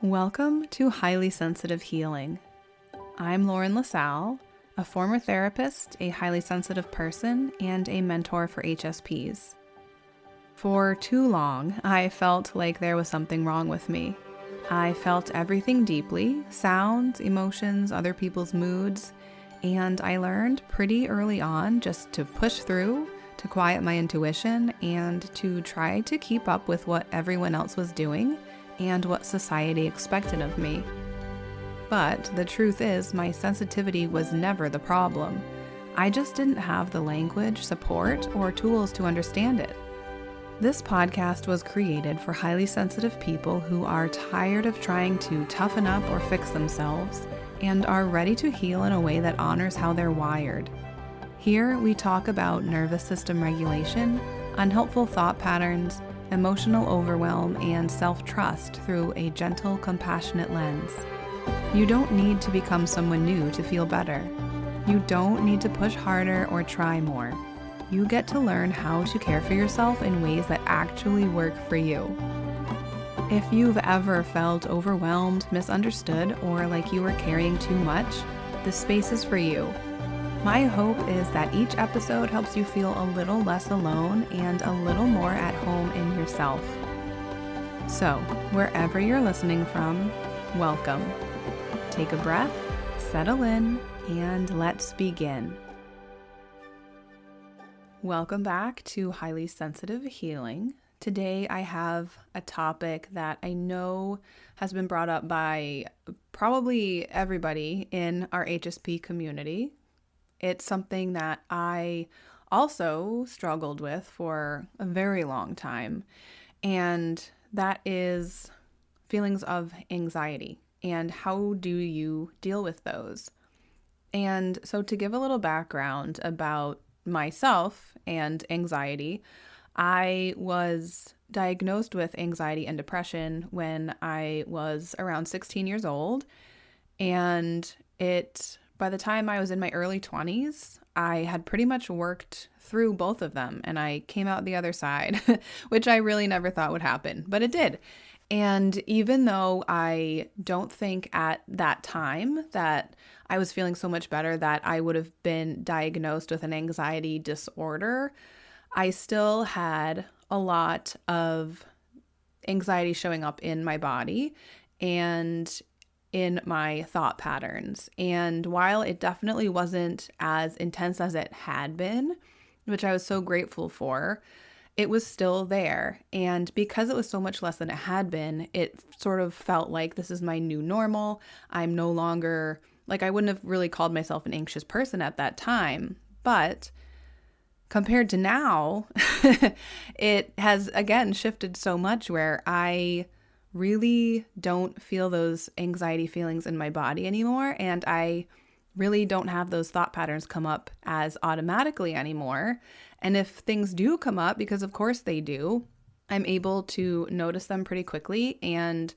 Welcome to Highly Sensitive Healing. I'm Lauren LaSalle, a former therapist, a highly sensitive person, and a mentor for HSPs. For too long, I felt like there was something wrong with me. I felt everything deeply, sounds, emotions, other people's moods, and I learned pretty early on just to push through, to quiet my intuition, and to try to keep up with what everyone else was doing and what society expected of me. But the truth is, my sensitivity was never the problem. I just didn't have the language, support, or tools to understand it. This podcast was created for highly sensitive people who are tired of trying to toughen up or fix themselves and are ready to heal in a way that honors how they're wired. Here, we talk about nervous system regulation, unhelpful thought patterns, emotional overwhelm, and self-trust through a gentle, compassionate lens. You don't need to become someone new to feel better. You don't need to push harder or try more. You get to learn how to care for yourself in ways that actually work for you. If you've ever felt overwhelmed, misunderstood, or like you were carrying too much, this space is for you. My hope is that each episode helps you feel a little less alone and a little more at home in yourself. So, wherever you're listening from, welcome. Take a breath, settle in, and let's begin. Welcome back to Highly Sensitive Healing. Today I have a topic that I know has been brought up by probably everybody in our HSP community. It's something that I also struggled with for a very long time, and that is feelings of anxiety and how do you deal with those. And so to give a little background about myself and anxiety, I was diagnosed with anxiety and depression when I was around 16 years old, and by the time I was in my early 20s, I had pretty much worked through both of them, and I came out the other side, which I really never thought would happen, but it did. And even though I don't think at that time that I was feeling so much better that I would have been diagnosed with an anxiety disorder, I still had a lot of anxiety showing up in my body and in my thought patterns. And while it definitely wasn't as intense as it had been, which I was so grateful for, it was still there. And because it was so much less than it had been, it sort of felt like this is my new normal. I'm no longer, I wouldn't have really called myself an anxious person at that time. But compared to now, it has, again, shifted so much where I really don't feel those anxiety feelings in my body anymore, and I really don't have those thought patterns come up as automatically anymore. And if things do come up, because of course they do, I'm able to notice them pretty quickly and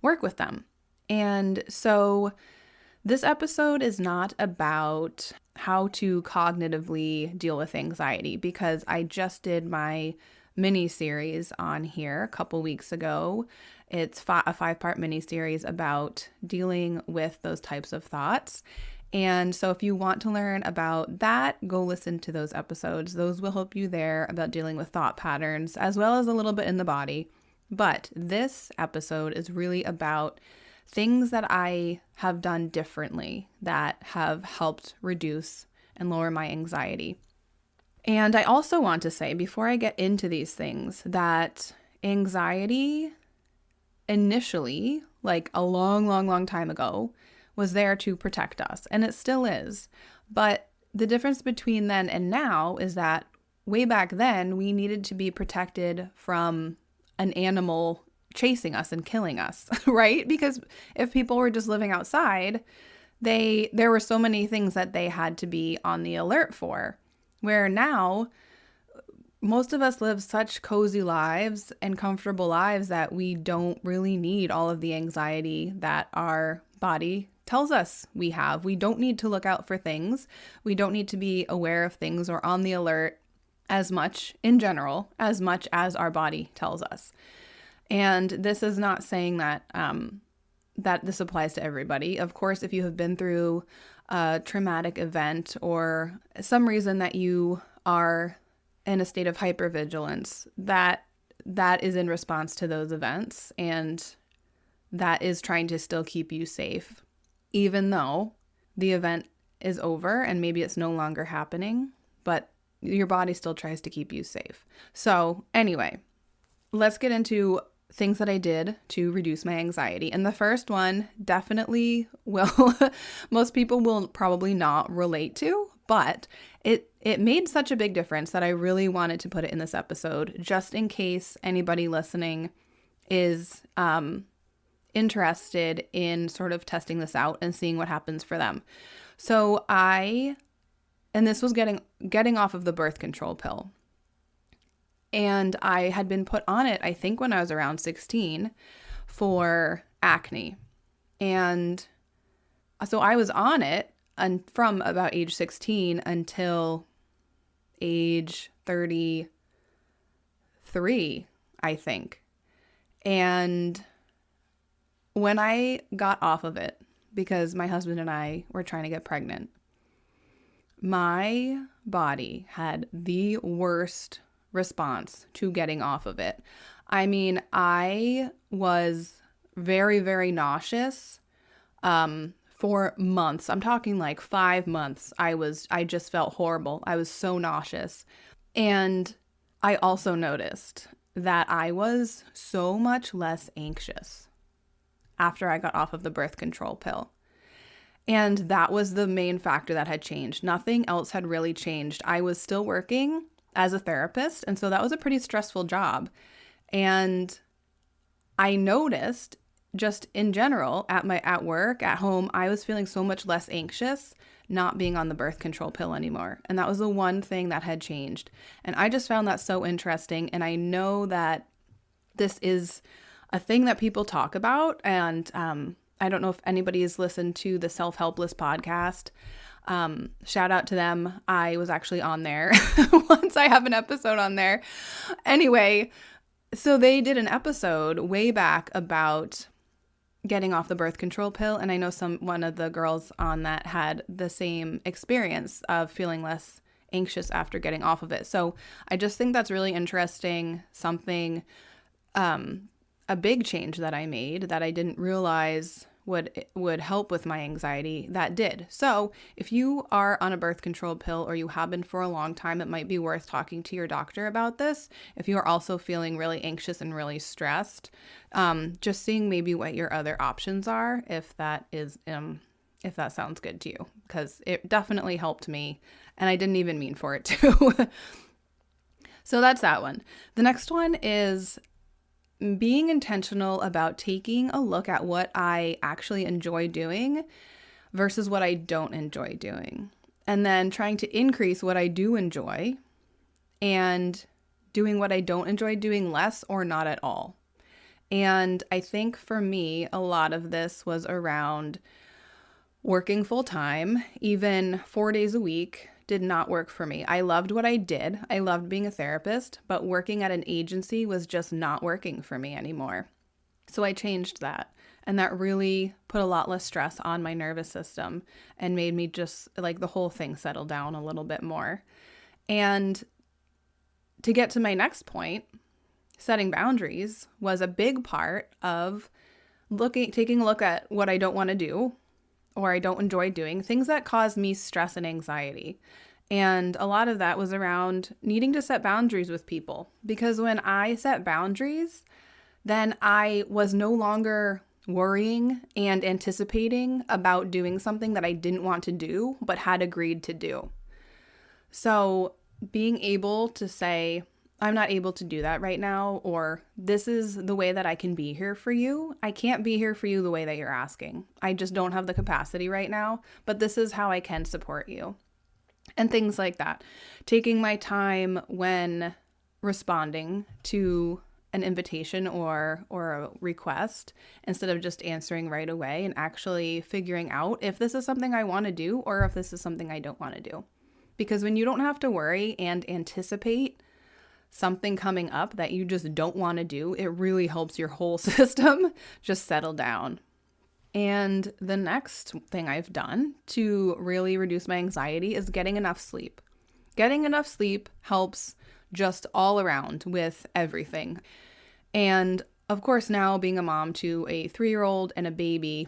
work with them. And so this episode is not about how to cognitively deal with anxiety, because I just did my mini series on here a couple weeks ago. It's a 5-part mini series about dealing with those types of thoughts. And so if you want to learn about that, go listen to those episodes. Those will help you there about dealing with thought patterns, as well as a little bit in the body. But this episode is really about things that I have done differently that have helped reduce and lower my anxiety. And I also want to say, before I get into these things, that anxiety initially, a long time ago, was there to protect us, and it still is. But the difference between then and now is that way back then, we needed to be protected from an animal chasing us and killing us, right? Because if people were just living outside, there were so many things that they had to be on the alert for. Where now, most of us live such cozy lives and comfortable lives that we don't really need all of the anxiety that our body tells us we have. We don't need to look out for things. We don't need to be aware of things or on the alert as much in general, as much as our body tells us. And this is not saying that that this applies to everybody. Of course, if you have been through a traumatic event or some reason that you are in a state of hypervigilance, that is in response to those events, and that is trying to still keep you safe, even though the event is over and maybe it's no longer happening, but your body still tries to keep you safe. So anyway, let's get into things that I did to reduce my anxiety. And the first one definitely will, most people will probably not relate to, but it made such a big difference that I really wanted to put it in this episode, just in case anybody listening is interested in sort of testing this out and seeing what happens for them. So and this was getting off of the birth control pill. And I had been put on it, I think when I was around 16 for acne. And so I was on it from about age 16 until age 33, I think. And when I got off of it, because my husband and I were trying to get pregnant, my body had the worst response to getting off of it. I mean, I was very, very nauseous for months. I'm talking like 5 months. I just felt horrible. I was so nauseous. And I also noticed that I was so much less anxious after I got off of the birth control pill. And that was the main factor that had changed. Nothing else had really changed. I was still working as a therapist, and so that was a pretty stressful job. And I noticed just in general at work, at home, I was feeling so much less anxious not being on the birth control pill anymore. And that was the one thing that had changed. And I just found that so interesting. And I know that this is a thing that people talk about. And I don't know if anybody has listened to the Self-Helpless podcast. Shout out to them. I was actually on there once. I have an episode on there. Anyway, so they did an episode way back about getting off the birth control pill. And I know one of the girls on that had the same experience of feeling less anxious after getting off of it. So I just think that's really interesting. Something, a big change that I made that I didn't realize would help with my anxiety, that did. So if you are on a birth control pill or you have been for a long time, it might be worth talking to your doctor about this. If you are also feeling really anxious and really stressed, just seeing maybe what your other options are, if that sounds good to you, because it definitely helped me and I didn't even mean for it to. So that's that one. The next one is being intentional about taking a look at what I actually enjoy doing versus what I don't enjoy doing. And then trying to increase what I do enjoy and doing what I don't enjoy doing less or not at all. And I think for me, a lot of this was around working full time, even 4 days a week. Did not work for me. I loved what I did. I loved being a therapist, but working at an agency was just not working for me anymore. So I changed that. And that really put a lot less stress on my nervous system and made me just like the whole thing settle down a little bit more. And to get to my next point, setting boundaries was a big part of taking a look at what I don't want to do or I don't enjoy doing, things that cause me stress and anxiety. And a lot of that was around needing to set boundaries with people. Because when I set boundaries, then I was no longer worrying and anticipating about doing something that I didn't want to do, but had agreed to do. So being able to say, I'm not able to do that right now, or this is the way that I can be here for you. I can't be here for you the way that you're asking. I just don't have the capacity right now, but this is how I can support you. And things like that. Taking my time when responding to an invitation or a request instead of just answering right away and actually figuring out if this is something I want to do or if this is something I don't want to do. Because when you don't have to worry and anticipate something coming up that you just don't want to do, it really helps your whole system just settle down. And the next thing I've done to really reduce my anxiety is getting enough sleep. Getting enough sleep helps just all around with everything. And of course, now being a mom to a 3-year-old and a baby,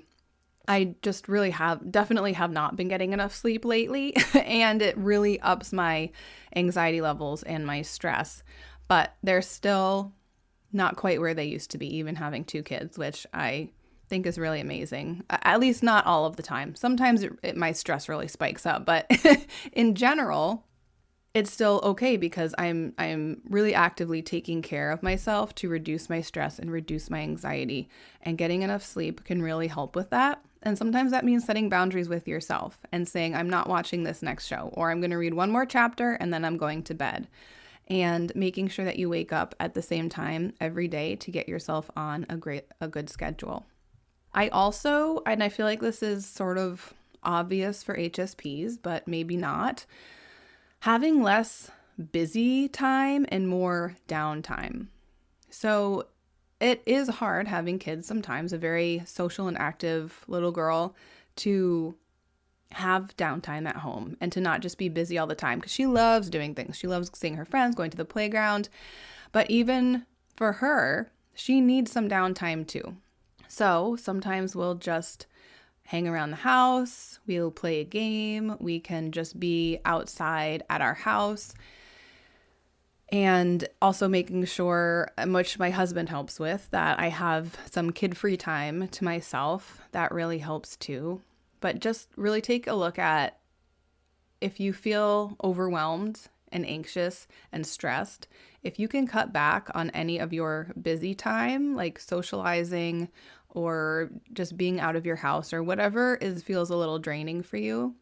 I just really definitely have not been getting enough sleep lately. And it really ups my anxiety levels and my stress. But they're still not quite where they used to be, even having 2 kids, which I think is really amazing. At least not all of the time. Sometimes my stress really spikes up, but in general, it's still okay because I'm really actively taking care of myself to reduce my stress and reduce my anxiety. And getting enough sleep can really help with that. And sometimes that means setting boundaries with yourself and saying, I'm not watching this next show, or I'm going to read one more chapter and then I'm going to bed. And making sure that you wake up at the same time every day to get yourself on a good schedule. I also, and I feel like this is sort of obvious for HSPs, but maybe not, having less busy time and more downtime. So it is hard having kids sometimes, a very social and active little girl, to have downtime at home and to not just be busy all the time, because she loves doing things. She loves seeing her friends, going to the playground. But even for her, she needs some downtime too. So sometimes we'll just hang around the house, we'll play a game, we can just be outside at our house. And also making sure, which my husband helps with, that I have some kid-free time to myself. That really helps too. But just really take a look at, if you feel overwhelmed and anxious and stressed, if you can cut back on any of your busy time, like socializing or just being out of your house or whatever feels a little draining for you,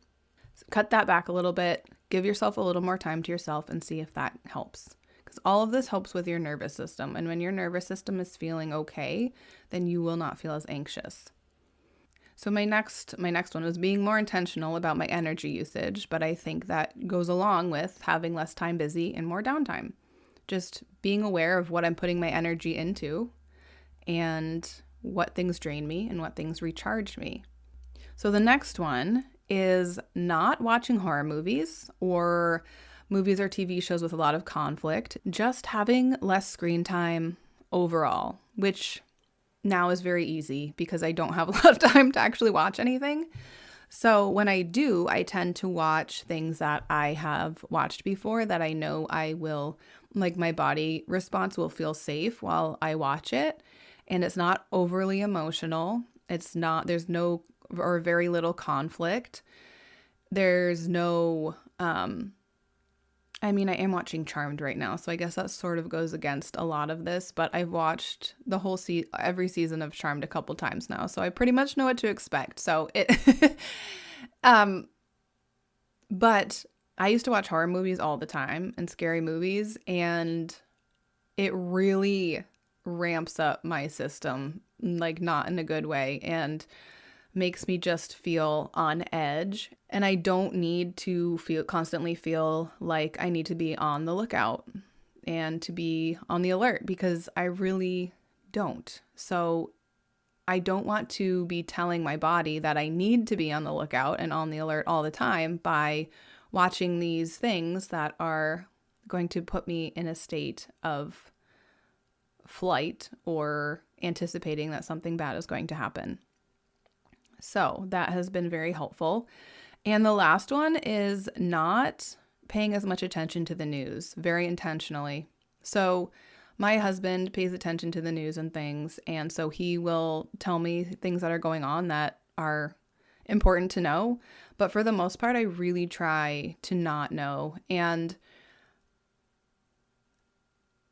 cut that back a little bit, give yourself a little more time to yourself and see if that helps. Because all of this helps with your nervous system. And when your nervous system is feeling okay, then you will not feel as anxious. So my next one was being more intentional about my energy usage, but I think that goes along with having less time busy and more downtime. Just being aware of what I'm putting my energy into and what things drain me and what things recharge me. So the next one is not watching horror movies or movies or TV shows with a lot of conflict, just having less screen time overall, which now is very easy because I don't have a lot of time to actually watch anything. So when I do, I tend to watch things that I have watched before that I know I will, like, my body response will feel safe while I watch it. And it's not overly emotional. There's no or very little conflict. There's no, I am watching Charmed right now, so I guess that sort of goes against a lot of this, but I've watched the whole every season of Charmed a couple times now, so I pretty much know what to expect. So it, but I used to watch horror movies all the time and scary movies, and it really ramps up my system, like not in a good way, and makes me just feel on edge. And I don't need to constantly feel like I need to be on the lookout and to be on the alert, because I really don't. So I don't want to be telling my body that I need to be on the lookout and on the alert all the time by watching these things that are going to put me in a state of flight or anticipating that something bad is going to happen. So that has been very helpful. And the last one is not paying as much attention to the news, very intentionally. So my husband pays attention to the news and things, and so he will tell me things that are going on that are important to know. But for the most part, I really try to not know. And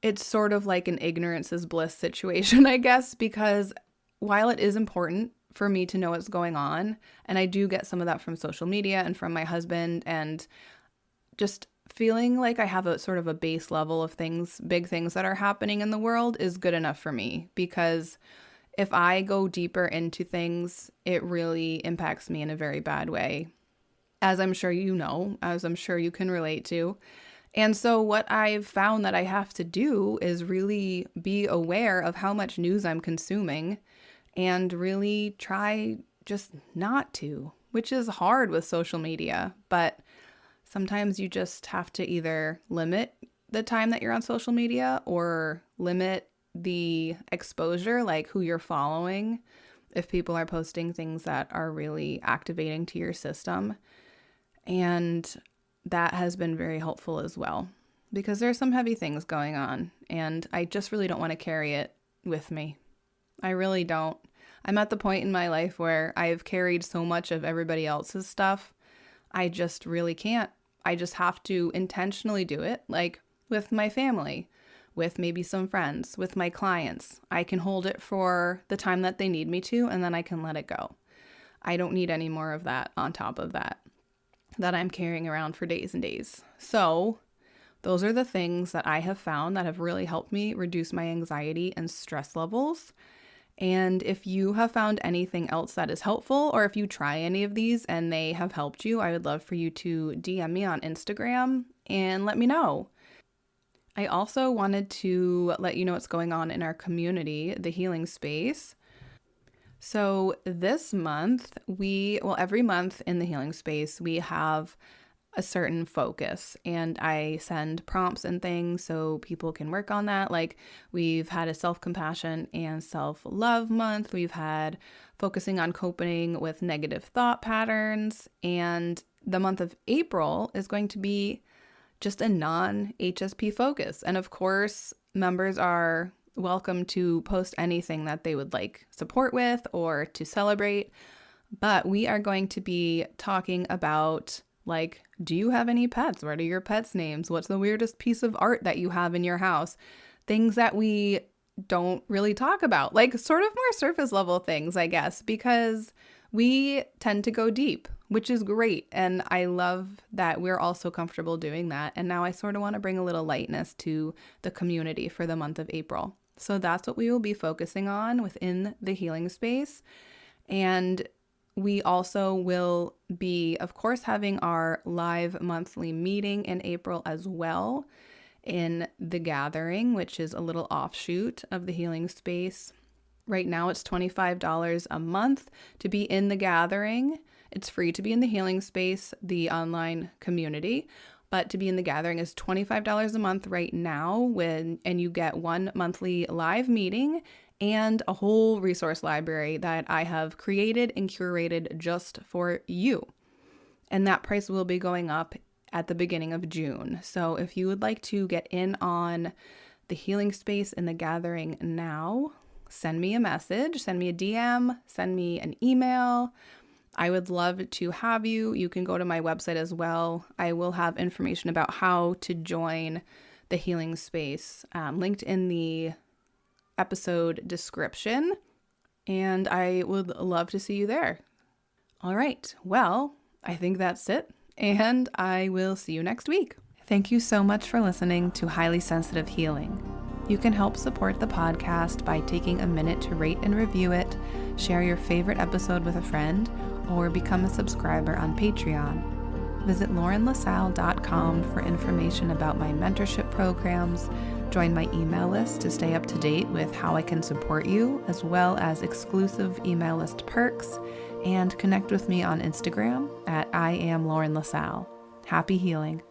it's sort of like an ignorance is bliss situation, I guess, because while it is important for me to know what's going on, and I do get some of that from social media and from my husband, and just feeling like I have a sort of a base level of things, big things that are happening in the world is good enough for me, because if I go deeper into things, it really impacts me in a very bad way, as I'm sure you know, as I'm sure you can relate to. And so what I've found that I have to do is really be aware of how much news I'm consuming and really try just not to, which is hard with social media. But sometimes you just have to either limit the time that you're on social media or limit the exposure, like who you're following, if people are posting things that are really activating to your system. And that has been very helpful as well, because there's some heavy things going on and I just really don't want to carry it with me. I really don't. I'm at the point in my life where I've carried so much of everybody else's stuff. I just really can't. I just have to intentionally do it, like with my family, with maybe some friends, with my clients. I can hold it for the time that they need me to, and then I can let it go. I don't need any more of that on top of that I'm carrying around for days and days. So those are the things that I have found that have really helped me reduce my anxiety and stress levels. And if you have found anything else that is helpful, or if you try any of these and they have helped you, I would love for you to DM me on Instagram and let me know. I also wanted to let you know what's going on in our community, the Healing Space. So this month, every month in the Healing Space, we have a certain focus, and I send prompts and things so people can work on that. Like, we've had a self-compassion and self-love month. We've had focusing on coping with negative thought patterns. And the month of April is going to be just a non-HSP focus. And of course, members are welcome to post anything that they would like support with or to celebrate. But we are going to be talking about, like, do you have any pets? What are your pets' names? What's the weirdest piece of art that you have in your house? Things that we don't really talk about, like sort of more surface level things, I guess, because we tend to go deep, which is great. And I love that we're also comfortable doing that. And now I sort of want to bring a little lightness to the community for the month of April. So that's what we will be focusing on within the Healing Space. And we also will be, of course, having our live monthly meeting in April as well in The Gathering, which is a little offshoot of the Healing Space. Right now, it's $25 a month to be in The Gathering. It's free to be in the Healing Space, the online community. But to be in The Gathering is $25 a month right now, and you get one monthly live meeting and a whole resource library that I have created and curated just for you. And that price will be going up at the beginning of June. So if you would like to get in on the Healing Space and The Gathering now, send me a message, send me a DM, send me an email. I would love to have you. You can go to my website as well. I will have information about how to join the Healing Space linked in the episode description, and I would love to see you there. All right, well, I think that's it, and I will see you next week. Thank you so much for listening to Highly Sensitive Healing. You can help support the podcast by taking a minute to rate and review it, share your favorite episode with a friend, or become a subscriber on Patreon. Visit laurenlasalle.com for information about my mentorship programs, join my email list to stay up to date with how I can support you, as well as exclusive email list perks, and connect with me on Instagram at I am Lauren LaSalle. Happy healing.